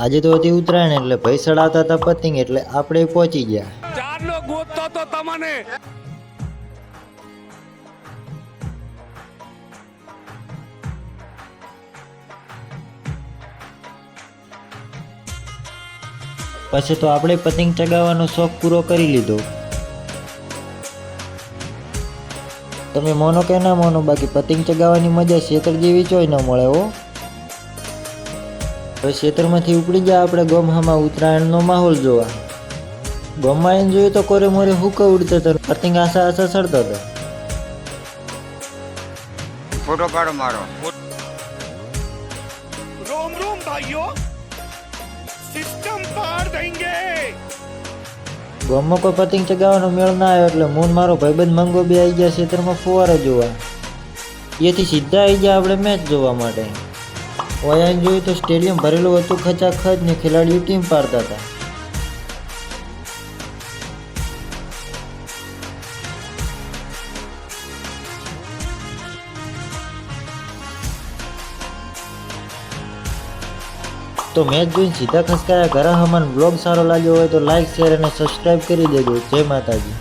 આજે તો હતી ઉત્તરાયણ એટલે ભાઈ સડાવતા હતા પતંગ એટલે આપણે પહોંચી ગયા. ચારનો ગોતતો તો તમને પછી તો આપણે પતંગ ચગાવવાનો શોખ પૂરો કરી લીધો. તમે મોનો કે ના મોનો, બાકી પતંગ ચગાવવાની મજા ખેતર જેવી ચોય ન મળે હો. હવે ખેતરમાંથી ઉપડી ગયા આપણે ગોમહામાં ઉત્તરાયણનો માહોલ જોવા. ગોમમાં એને જોયું તો કોરે મોરે હુકો ઉડતો હતો, પતંગ આસા આસા ચડતો હતો. ફોટો પાડો મારો. रोम रोम भाइयों सिस्टम पार देंगे. ગોમમાં કોઈ પતંગ ચગાવવાનો મેળ ના આવ્યો એટલે મૂન મારો ભાઈબંધ મંગો બે આવી ગયા ખેતરમાં ફુવારો જોવા. એથી સીધા આવી ગયા આપણે મેચ જોવા માટે. ઓયાને જોયું તો સ્ટેડિયમ ભરેલું હતું ખચાખચ ને ખેલાડીઓ ટીમ પાડતા હતા. તો મેચ જોઈને સીધા ખસકાયા ઘરે. હમણાં બ્લોગ સારો લાગ્યો હોય તો લાઈક શેર અને સબસ્ક્રાઈબ કરી દેજો. જય માતાજી.